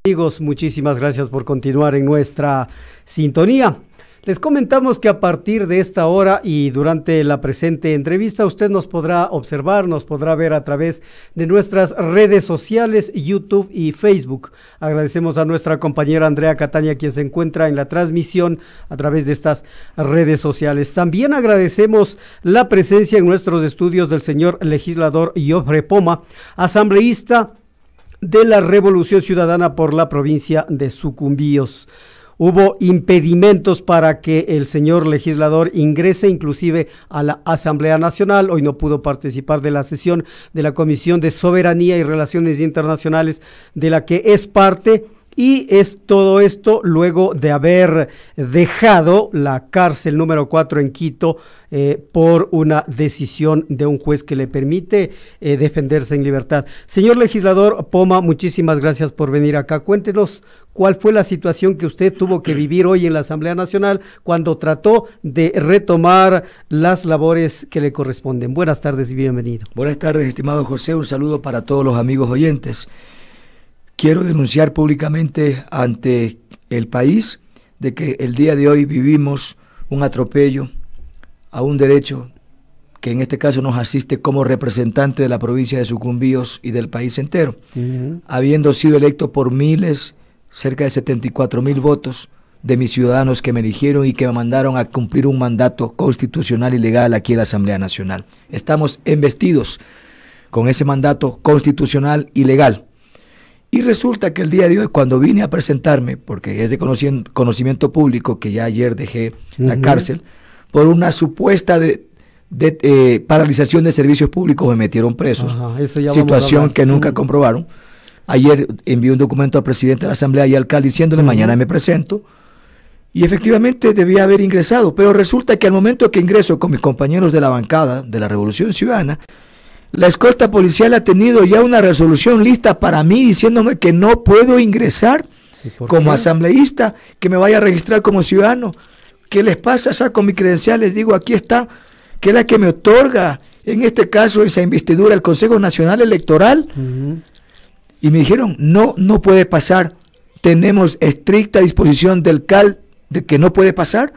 Amigos, muchísimas gracias por continuar en nuestra sintonía. Les comentamos que a partir de esta hora y durante la presente entrevista usted nos podrá observar, nos podrá ver a través de nuestras redes sociales, YouTube y Facebook. Agradecemos a nuestra compañera Andrea Catania, quien se encuentra en la transmisión a través de estas redes sociales. También agradecemos la presencia en nuestros estudios del señor legislador Jofre Poma, asambleísta de la Revolución Ciudadana por la provincia de Sucumbíos. Hubo impedimentos para que el señor legislador ingrese inclusive a la Asamblea Nacional. Hoy no pudo participar de la sesión de la Comisión de Soberanía y Relaciones Internacionales, de la que es parte, y es todo esto luego de haber dejado la cárcel número 4 en Quito por una decisión de un juez que le permite defenderse en libertad. Señor legislador Poma, muchísimas gracias por venir acá. Cuéntenos cuál fue la situación que usted tuvo que vivir hoy en la Asamblea Nacional cuando trató de retomar las labores que le corresponden. Buenas tardes y bienvenido. Buenas tardes, estimado José. Un saludo para todos los amigos oyentes. Quiero denunciar públicamente ante el país de que el día de hoy vivimos un atropello a un derecho que en este caso nos asiste como representante de la provincia de Sucumbíos y del país entero, habiendo sido electo por miles, cerca de 74,000 votos de mis ciudadanos que me eligieron y que me mandaron a cumplir un mandato constitucional y legal aquí en la Asamblea Nacional. Estamos embestidos con ese mandato constitucional y legal. Y resulta que el día de hoy, cuando vine a presentarme, porque es de conocimiento público que ya ayer dejé la cárcel, por una supuesta paralización de servicios públicos me metieron presos, situación que nunca comprobaron. Ayer envié un documento al presidente de la Asamblea y al alcalde diciéndole mañana me presento, y efectivamente debía haber ingresado, pero resulta que al momento que ingreso con mis compañeros de la bancada de la Revolución Ciudadana, la escolta policial ha tenido ya una resolución lista para mí diciéndome que no puedo ingresar como asambleísta, que me vaya a registrar como ciudadano. ¿Qué les pasa? Saco mi credencial, les digo, aquí está, que es la que me otorga, en este caso, esa investidura, el Consejo Nacional Electoral. Y me dijeron, no puede pasar, tenemos estricta disposición del CAL de que no puede pasar.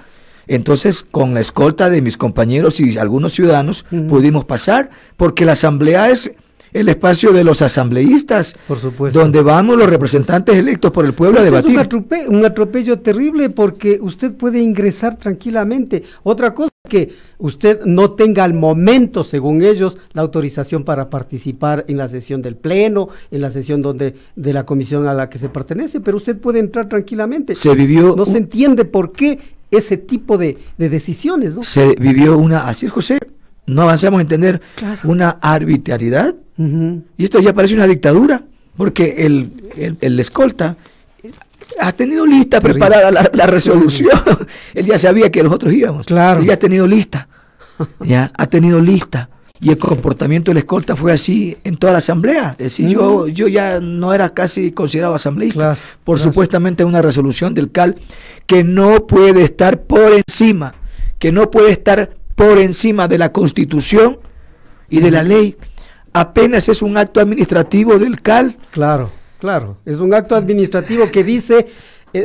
Entonces, con la escolta de mis compañeros y algunos ciudadanos, pudimos pasar, porque la asamblea es el espacio de los asambleístas, por supuesto, donde vamos los representantes electos por el pueblo a debatir. Es un atropello terrible, porque usted puede ingresar tranquilamente. Otra cosa es que usted no tenga al momento, según ellos, la autorización para participar en la sesión del pleno, en la sesión de la comisión a la que se pertenece, pero usted puede entrar tranquilamente. No se entiende por qué ese tipo de decisiones, ¿no? Se vivió así es, José, no avanzamos a entender, una arbitrariedad, y esto ya parece una dictadura, porque el escolta ha tenido lista, preparada la resolución, él ya sabía que nosotros íbamos, él ya ha tenido lista, y el comportamiento del escolta fue así en toda la asamblea. Es decir, yo ya no era casi considerado asambleísta, supuestamente una resolución del CAL que no puede estar por encima, de la Constitución y de la ley. Apenas es un acto administrativo del CAL. Claro, es un acto administrativo que dice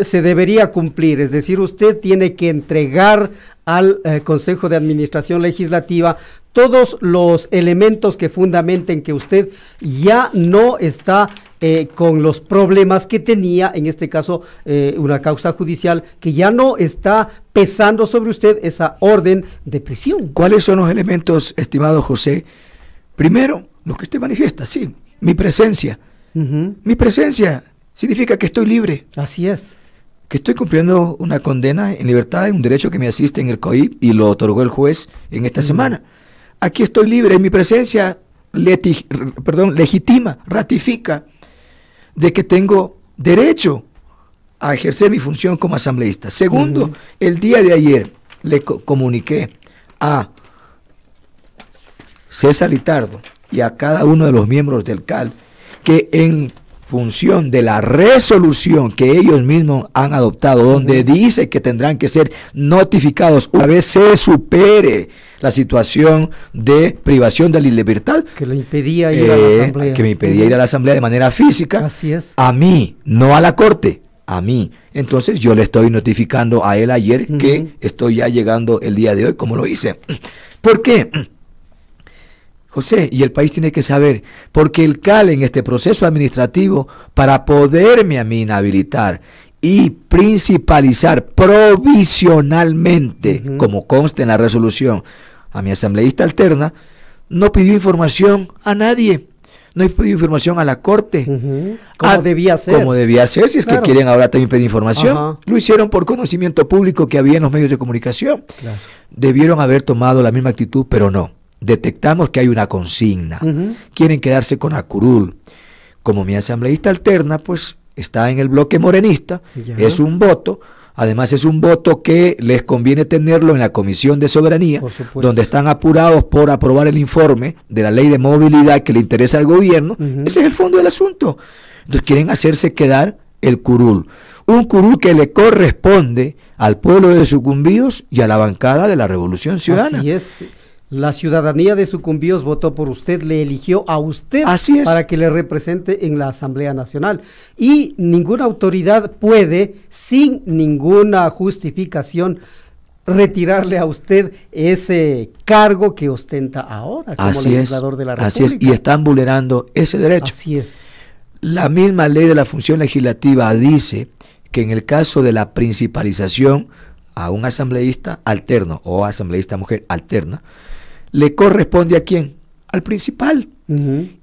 se debería cumplir, es decir, usted tiene que entregar al Consejo de Administración Legislativa todos los elementos que fundamenten que usted ya no está con los problemas que tenía, en este caso una causa judicial, que ya no está pesando sobre usted esa orden de prisión. ¿Cuáles son los elementos, estimado José? Primero, los que usted manifiesta, sí, mi presencia. Mi presencia significa que estoy libre. Así es. Que estoy cumpliendo una condena en libertad, un derecho que me asiste en el COIP y lo otorgó el juez en esta semana. Aquí estoy libre, en mi presencia legitima, ratifica de que tengo derecho a ejercer mi función como asambleísta. Segundo, el día de ayer le comuniqué a César Litardo y a cada uno de los miembros del CAL que en función de la resolución que ellos mismos han adoptado, donde dice que tendrán que ser notificados una vez se supere la situación de privación de la libertad. Que le impedía ir a la asamblea. Que me impedía ir a la asamblea de manera física. Así es. A mí, no a la corte, a mí. Entonces yo le estoy notificando a él ayer que estoy ya llegando el día de hoy, como lo hice. ¿Por qué? José, y el país tiene que saber, porque el CAL en este proceso administrativo, para poderme a mí inhabilitar y principalizar provisionalmente, como consta en la resolución, a mi asambleísta alterna, no pidió información a nadie, no pidió información a la Corte. Como debía ser. Como debía ser, si es que quieren ahora también pedir información. Lo hicieron por conocimiento público que había en los medios de comunicación. Debieron haber tomado la misma actitud, pero no. Detectamos que hay una consigna. Quieren quedarse con la curul. Como mi asambleísta alterna, pues está en el bloque morenista, es un voto, además es un voto que les conviene tenerlo en la Comisión de Soberanía, donde están apurados por aprobar el informe de la ley de movilidad que le interesa al gobierno. Ese es el fondo del asunto. Entonces quieren hacerse quedar el curul, un curul que le corresponde al pueblo de Sucumbíos y a la bancada de la Revolución Ciudadana. Así es. La ciudadanía de Sucumbíos votó por usted, le eligió a usted para que le represente en la Asamblea Nacional. Y ninguna autoridad puede, sin ninguna justificación, retirarle a usted ese cargo que ostenta ahora como legislador de la República. Así es, y están vulnerando ese derecho. Así es. La misma ley de la función legislativa dice que en el caso de la principalización a un asambleísta alterno o asambleísta mujer alterna, le corresponde ¿a quién? Al principal.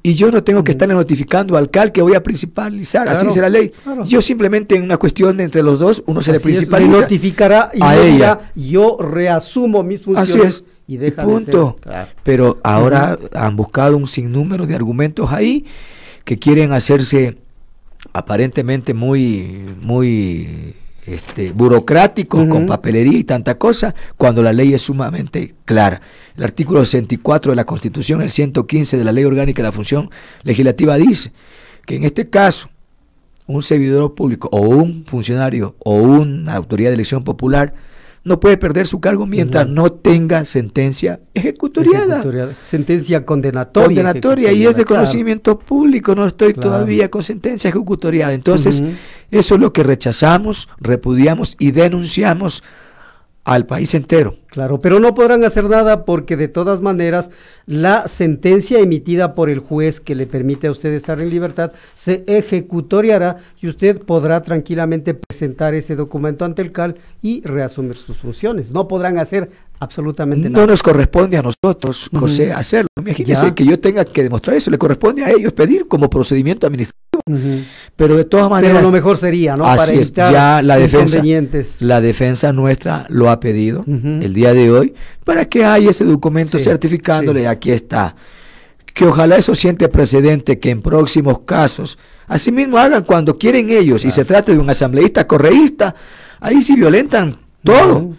Y yo no tengo que estarle notificando al CAL que voy a principalizar, así dice la ley. Yo simplemente en una cuestión de entre los dos, uno se le principaliza. Le notificará y a ella. Yo reasumo mis funciones y deja punto. De ser. Pero ahora han buscado un sinnúmero de argumentos ahí que quieren hacerse aparentemente muy burocráticos, con papelería y tanta cosa, cuando la ley es sumamente clara. El artículo 64 de la Constitución, el 115 de la Ley Orgánica de la Función Legislativa dice que en este caso un servidor público o un funcionario o una autoridad de elección popular no puede perder su cargo mientras no tenga sentencia ejecutoriada. Sentencia condenatoria. Y es de conocimiento público, no estoy todavía con sentencia ejecutoriada. Entonces, eso es lo que rechazamos, repudiamos y denunciamos al país entero. Claro, pero no podrán hacer nada porque de todas maneras la sentencia emitida por el juez que le permite a usted estar en libertad se ejecutoriará y usted podrá tranquilamente presentar ese documento ante el CAL y reasumir sus funciones. No podrán hacer absolutamente nada. No nos corresponde a nosotros, José, hacerlo. Imagínese que yo tenga que demostrar eso, le corresponde a ellos pedir como procedimiento administrativo. Pero de todas maneras... Pero lo mejor sería, ¿no? Para evitar ya la defensa nuestra lo ha pedido el día de hoy, para que haya ese documento certificándole, aquí está. Que ojalá eso siente precedente que en próximos casos, así mismo hagan cuando quieren ellos, y se trate de un asambleísta correísta, ahí sí violentan todo.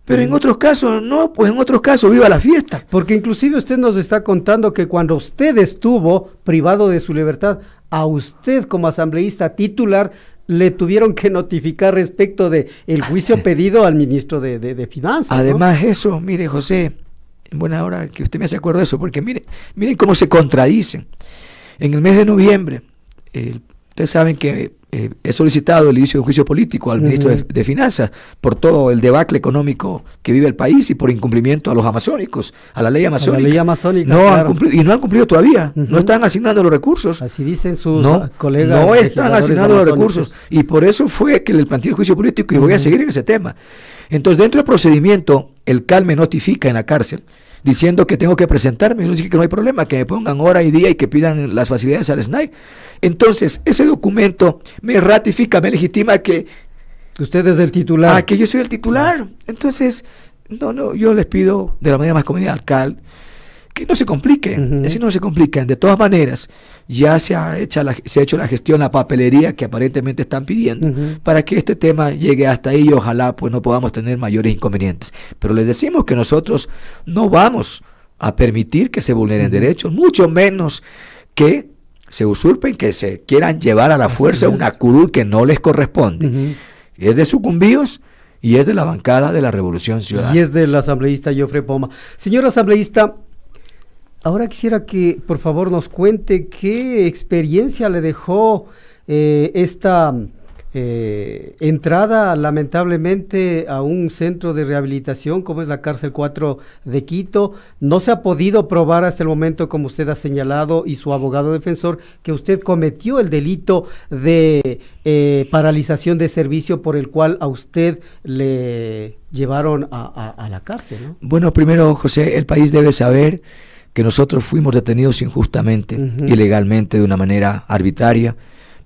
Pero en otros casos, no, pues en otros casos viva la fiesta. Porque inclusive usted nos está contando que cuando usted estuvo privado de su libertad, a usted como asambleísta titular le tuvieron que notificar respecto de el juicio pedido al ministro de Finanzas. Además eso, mire José, en buena hora que usted me hace acuerdo de eso, porque miren cómo se contradicen. En el mes de noviembre, ustedes saben que he solicitado el inicio de un juicio político al ministro de Finanzas por todo el debacle económico que vive el país y por incumplimiento a los amazónicos, a la ley amazónica. La ley amazónica, no han cumplido, y no han cumplido todavía, no están asignando los recursos. Así dicen sus colegas. No están asignando los recursos, y por eso fue que le planteé el juicio político y voy a seguir en ese tema. Entonces, dentro del procedimiento, el CAL me notifica en la cárcel diciendo que tengo que presentarme, yo dije que no hay problema, que me pongan hora y día y que pidan las facilidades al SNAI. Entonces, ese documento me ratifica, me legitima que usted es el titular. Que yo soy el titular. Entonces, yo les pido de la manera más comedida al CAL que no se compliquen, es decir, no se compliquen. De todas maneras, ya se ha hecho la gestión, la papelería que aparentemente están pidiendo para que este tema llegue hasta ahí y ojalá pues no podamos tener mayores inconvenientes. Pero les decimos que nosotros no vamos a permitir que se vulneren derechos, mucho menos que se usurpen, que se quieran llevar a la fuerza una curul que no les corresponde. Es de sucumbíos y es de la bancada de la Revolución Ciudadana. Y es del asambleísta Jofre Poma. Señor asambleísta, ahora quisiera que por favor nos cuente qué experiencia le dejó esta entrada lamentablemente a un centro de rehabilitación como es la cárcel 4 de Quito. No se ha podido probar hasta el momento, como usted ha señalado y su abogado defensor, que usted cometió el delito de paralización de servicio por el cual a usted le llevaron a la cárcel, ¿no? Bueno, primero, José, el país debe saber que nosotros fuimos detenidos injustamente, ilegalmente, de una manera arbitraria,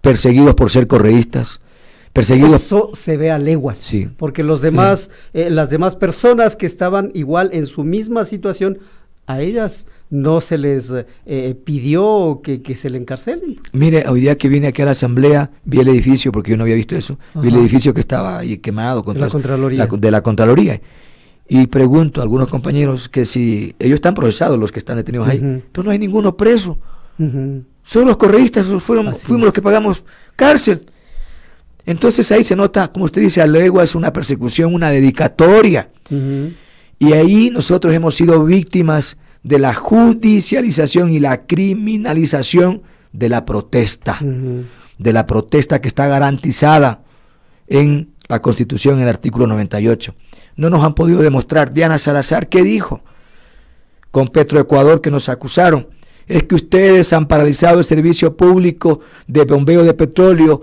perseguidos por ser correístas, perseguidos. Eso se ve a leguas, sí, porque los demás, las demás personas que estaban igual en su misma situación, a ellas no se les pidió que se le encarcelen. Mire, hoy día que vine aquí a la asamblea, vi el edificio, porque yo no había visto eso, vi el edificio que estaba ahí quemado contra la Contraloría. De la Contraloría. Y pregunto a algunos compañeros que si ellos están procesados, los que están detenidos ahí, pero no hay ninguno preso. Solo los correístas fuimos los que pagamos cárcel. Entonces ahí se nota, como usted dice, a legua es una persecución, una dedicatoria. Y ahí nosotros hemos sido víctimas de la judicialización y la criminalización de la protesta. De la protesta que está garantizada en la Constitución, en el artículo 98. No nos han podido demostrar. Diana Salazar, ¿qué dijo? Con Petroecuador, que nos acusaron. Es que ustedes han paralizado el servicio público de bombeo de petróleo,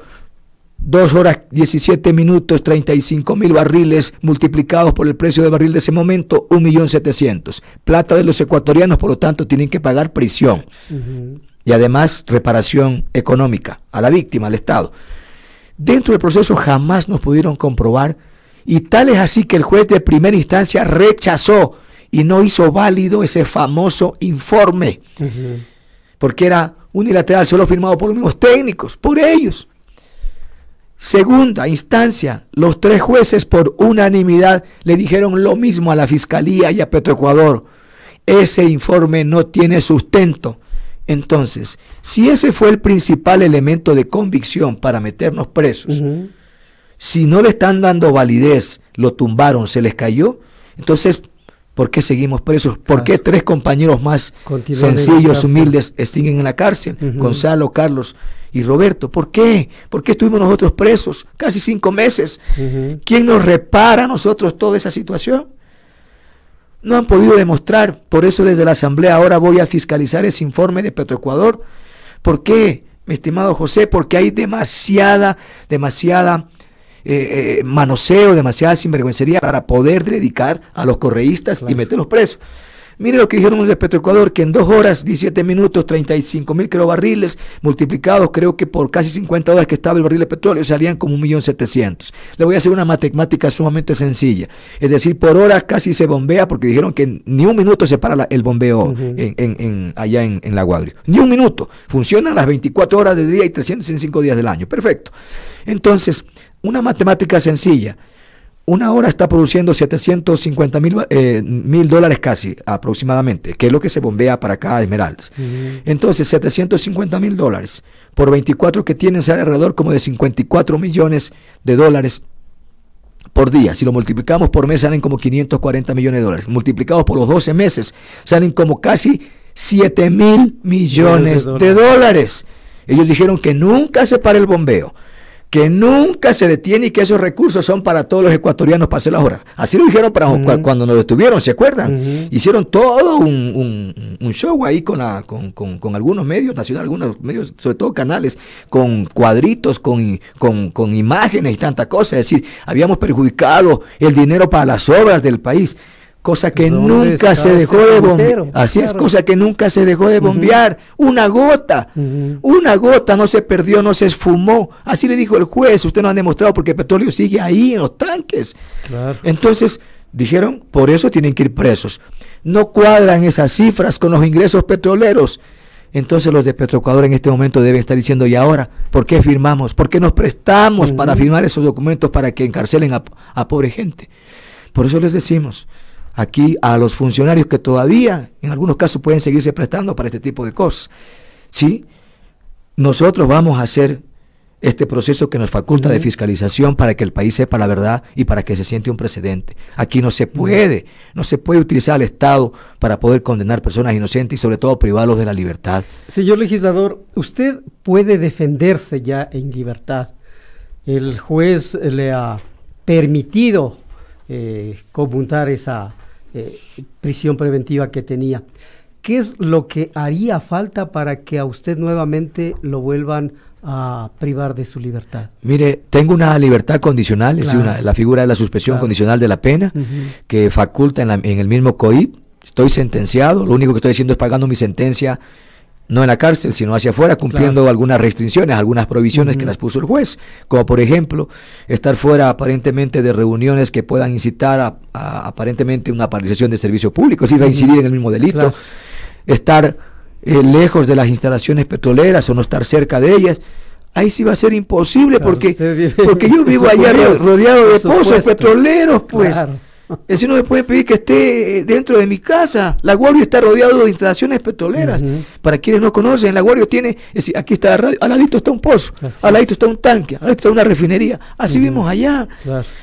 2 horas 17 minutos, 35.000 barriles multiplicados por el precio del barril de ese momento, 1.700.000. Plata de los ecuatorianos, por lo tanto, tienen que pagar prisión. Y además reparación económica a la víctima, al Estado. Dentro del proceso jamás nos pudieron comprobar, y tal es así que el juez de primera instancia rechazó y no hizo válido ese famoso informe, porque era unilateral, solo firmado por los mismos técnicos, por ellos. Segunda instancia, los 3 jueces por unanimidad le dijeron lo mismo a la Fiscalía y a Petroecuador: ese informe no tiene sustento. Entonces, si ese fue el principal elemento de convicción para meternos presos, si no le están dando validez, lo tumbaron, se les cayó, entonces, ¿por qué seguimos presos? ¿Por qué 3 compañeros más sencillos, humildes, siguen en la cárcel? Gonzalo, Carlos y Roberto. ¿Por qué? ¿Por qué estuvimos nosotros presos casi 5 meses? ¿Quién nos repara a nosotros toda esa situación? No han podido demostrar. Por eso desde la asamblea ahora voy a fiscalizar ese informe de Petroecuador. ¿Por qué, mi estimado José? Porque hay demasiada manoseo, demasiada sinvergüencería para poder dedicar a los correístas y meterlos presos. Mire lo que dijeron los de Petroecuador, que en 2 horas, 17 minutos, 35.000 creo barriles, multiplicados creo que por casi 50 horas que estaba el barril de petróleo, salían como 1.700.000. Le voy a hacer una matemática sumamente sencilla. Es decir, por hora casi se bombea, porque dijeron que ni un minuto se para el bombeo allá en La Guagrio. Ni un minuto. Funcionan las 24 horas del día y 365 días del año. Perfecto. Entonces, una matemática sencilla. 1 hora está produciendo 750.000 dólares casi, aproximadamente, que es lo que se bombea para acá a Esmeraldas. Entonces, 750.000 dólares por 24 que tienen, sale alrededor como de 54 millones de dólares por día. Si lo multiplicamos por mes, salen como 540 millones de dólares. Multiplicados por los 12 meses, salen como casi 7.000 millones de dólares. Ellos dijeron que nunca se para el bombeo, que nunca se detiene y que esos recursos son para todos los ecuatorianos para hacer las horas. Así lo dijeron cuando nos detuvieron, ¿se acuerdan? Hicieron todo un show ahí con algunos medios nacionales, algunos medios, sobre todo canales, con cuadritos, con imágenes y tanta cosa. Es decir, habíamos perjudicado el dinero para las obras del país. Cosa que nunca se dejó de bombear. Así es, cosa que nunca se dejó de bombear. Una gota no se perdió, no se esfumó. Así le dijo el juez. Usted no ha demostrado porque el petróleo sigue ahí en los tanques. Claro. Entonces dijeron, por eso tienen que ir presos. No cuadran esas cifras con los ingresos petroleros. Entonces los de Petroecuador en este momento deben estar diciendo, ¿y ahora por qué firmamos? ¿Por qué nos prestamos para firmar esos documentos para que encarcelen a pobre gente? Por eso les decimos aquí a los funcionarios que todavía en algunos casos pueden seguirse prestando para este tipo de cosas, ¿sí? nosotros vamos a hacer este proceso que nos faculta de fiscalización para que el país sepa la verdad y para que se siente un precedente. Aquí no se puede utilizar al Estado para poder condenar personas inocentes y sobre todo privarlos de la libertad. Señor legislador, usted puede defenderse ya en libertad. El juez le ha permitido conmutar esa prisión preventiva que tenía. ¿Qué es lo que haría falta para que a usted nuevamente lo vuelvan a privar de su libertad? Mire, tengo una libertad condicional, es decir, la figura de la suspensión condicional de la pena, que faculta en el mismo COIP. Estoy sentenciado, lo único que estoy haciendo es pagando mi sentencia, no en la cárcel, sino hacia afuera, cumpliendo algunas restricciones, algunas provisiones que las puso el juez, como por ejemplo, estar fuera aparentemente de reuniones que puedan incitar a aparentemente una paralización de servicio público, es decir, reincidir en el mismo delito, estar lejos de las instalaciones petroleras o no estar cerca de ellas. Ahí sí va a ser imposible, porque yo vivo allá rodeado de pozos petroleros, pues. Es decir, no me puede pedir que esté dentro de mi casa. La Guardia está rodeado de instalaciones petroleras. Para quienes no conocen, La Guardia tiene, es decir, aquí está al ladito está un pozo, al ladito está un tanque, al ladito está una refinería. Así vimos allá.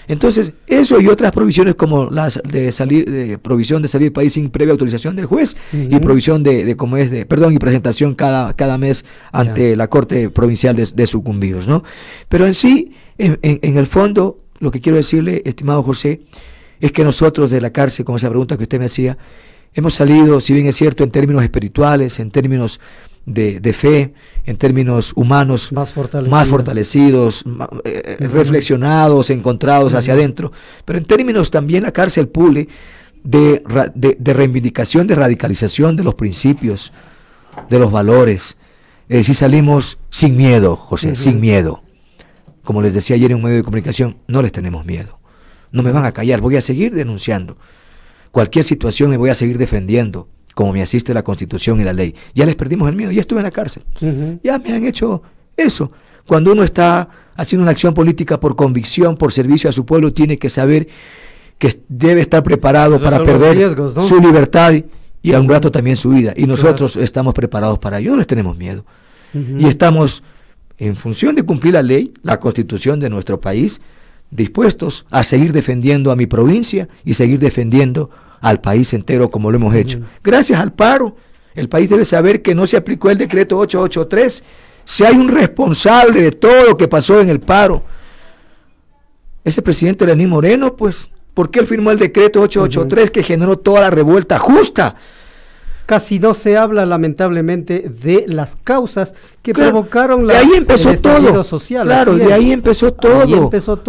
Entonces, eso y otras provisiones como las de provisión de salir del país sin previa autorización del juez y provisión y presentación cada mes ante la Corte Provincial de Sucumbíos, ¿no? Pero en sí, en el fondo, lo que quiero decirle, estimado José, es que nosotros de la cárcel, con esa pregunta que usted me hacía, hemos salido, si bien es cierto, en términos espirituales, en términos de fe, en términos humanos, más fortalecidos, reflexionados, encontrados hacia adentro, pero en términos también la cárcel pule de reivindicación, de radicalización de los principios, de los valores. Es decir, salimos sin miedo, José, sin miedo. Como les decía ayer en un medio de comunicación, no les tenemos miedo. No me van a callar, voy a seguir denunciando. Cualquier situación me voy a seguir defendiendo, como me asiste la Constitución y la ley. Ya les perdimos el miedo, ya estuve en la cárcel. Ya me han hecho eso. Cuando uno está haciendo una acción política por convicción, por servicio a su pueblo, tiene que saber que debe estar preparado para perder riesgos, ¿no? Su libertad y a un rato también su vida. Y nosotros estamos preparados para ello, no les tenemos miedo. Y estamos, en función de cumplir la ley, la Constitución de nuestro país, dispuestos a seguir defendiendo a mi provincia y seguir defendiendo al país entero como lo hemos hecho. Gracias al paro, el país debe saber que no se aplicó el decreto 883. Si hay un responsable de todo lo que pasó en el paro, ese presidente Lenín Moreno, pues, ¿por qué él firmó el decreto 883 que generó toda la revuelta justa? Casi no se habla, lamentablemente, de las causas que provocaron de ahí empezó el estallido todo. Social. Claro, de ahí empezó todo.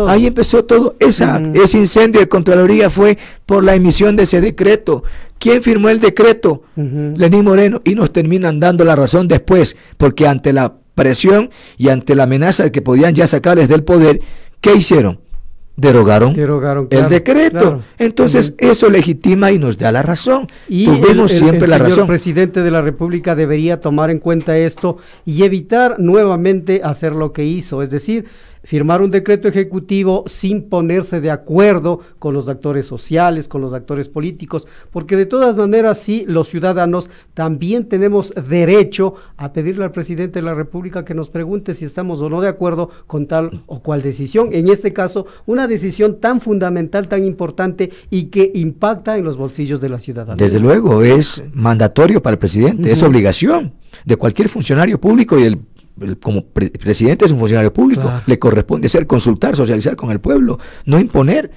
Ahí empezó todo. Ese incendio de Contraloría fue por la emisión de ese decreto. ¿Quién firmó el decreto? Lenín Moreno. Y nos terminan dando la razón después, porque ante la presión y ante la amenaza de que podían ya sacarles del poder, ¿qué hicieron? Derogaron el decreto. Entonces eso legitima y nos da la razón. Y tuvimos siempre la razón. El presidente de la República debería tomar en cuenta esto y evitar nuevamente hacer lo que hizo, es decir, firmar un decreto ejecutivo sin ponerse de acuerdo con los actores sociales, con los actores políticos, porque de todas maneras sí, los ciudadanos también tenemos derecho a pedirle al presidente de la República que nos pregunte si estamos o no de acuerdo con tal o cual decisión, en este caso una decisión tan fundamental, tan importante y que impacta en los bolsillos de la ciudadanía. Desde luego, es mandatorio para el presidente, es obligación de cualquier funcionario público y como presidente es un funcionario público, le corresponde ser consultar, socializar con el pueblo, no imponer.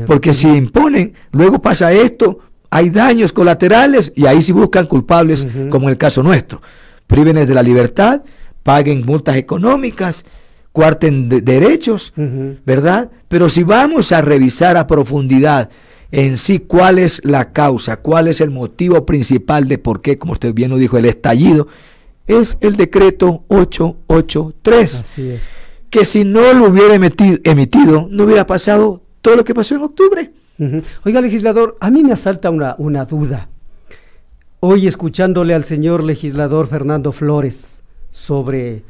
Porque si imponen, luego pasa esto, hay daños colaterales y ahí sí buscan culpables, como en el caso nuestro. Prívenles de la libertad, paguen multas económicas, cuarten derechos, ¿verdad? Pero si vamos a revisar a profundidad en sí cuál es la causa, cuál es el motivo principal de por qué, como usted bien lo dijo, el estallido, es el decreto 883. Así es. Que si no lo hubiera emitido, no hubiera pasado todo lo que pasó en octubre. Oiga, legislador, a mí me asalta una duda. Hoy escuchándole al señor legislador Fernando Flores sobre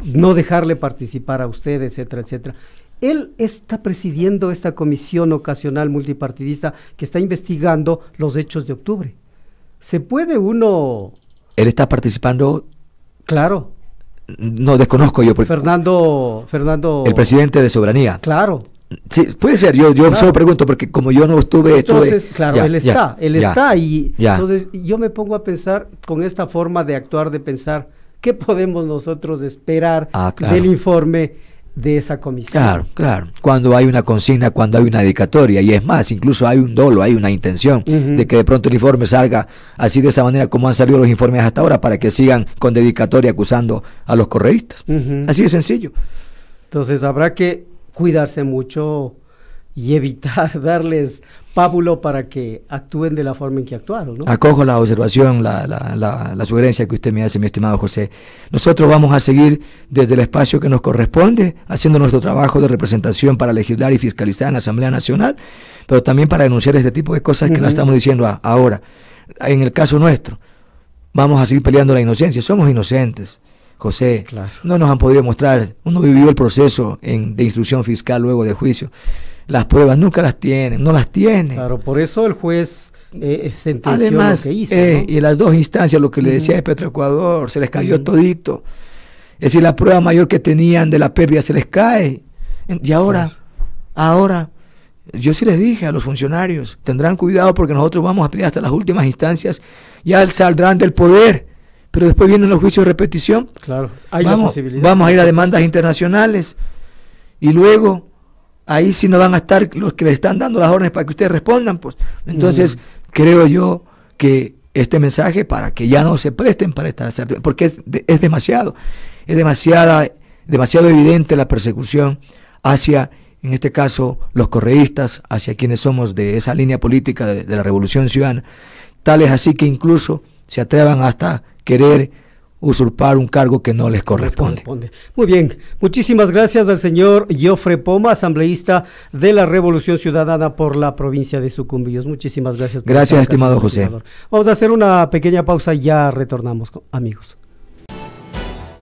no dejarle participar a usted, etcétera, etcétera. Él está presidiendo esta comisión ocasional multipartidista que está investigando los hechos de octubre. ¿Se puede uno...? Él está participando. Claro. no desconozco yo. Fernando. El presidente de Soberanía. Claro. Sí, puede ser, yo claro. Solo pregunto porque como yo no estuve... Entonces, claro, él está y entonces yo me pongo a pensar con esta forma de actuar, de pensar, ¿qué podemos nosotros esperar del informe de esa comisión? Claro, cuando hay una consigna, cuando hay una dedicatoria, y es más, incluso hay un dolo, hay una intención de que de pronto el informe salga así de esa manera como han salido los informes hasta ahora, para que sigan con dedicatoria acusando a los correístas. Así de sencillo. Entonces habrá que cuidarse mucho y evitar darles pábulo para que actúen de la forma en que actuaron, ¿no? Acojo la observación, la sugerencia que usted me hace, mi estimado José. Nosotros vamos a seguir desde el espacio que nos corresponde, haciendo nuestro trabajo de representación para legislar y fiscalizar en la Asamblea Nacional, pero también para denunciar este tipo de cosas que la estamos diciendo ahora. En el caso nuestro, vamos a seguir peleando la inocencia. Somos inocentes, José. Claro. No nos han podido mostrar. Uno vivió el proceso de instrucción fiscal luego de juicio. Las pruebas nunca las tienen, no las tienen. Claro, por eso el juez sentenció además, lo que hizo, ¿no? Y en las dos instancias, lo que le decía de Petroecuador, se les cayó todito. Es decir, la prueba mayor que tenían de la pérdida se les cae. Y ahora, yo sí les dije a los funcionarios, tendrán cuidado porque nosotros vamos a pelear hasta las últimas instancias, ya saldrán del poder, pero después vienen los juicios de repetición. Claro, hay la posibilidad. Vamos a ir a demandas internacionales y luego ahí sí no van a estar los que les están dando las órdenes para que ustedes respondan, pues. Entonces, creo yo que este mensaje para que ya no se presten para esta, porque es demasiado evidente la persecución hacia, en este caso, los correístas, hacia quienes somos de esa línea política de la Revolución Ciudadana, tal es así que incluso se atrevan hasta querer usurpar un cargo que no les corresponde. Muy bien, muchísimas gracias al señor Jofre Poma, asambleísta de la Revolución Ciudadana por la provincia de Sucumbíos. Muchísimas gracias. Gracias, estimado José. Vamos a hacer una pequeña pausa y ya retornamos, amigos.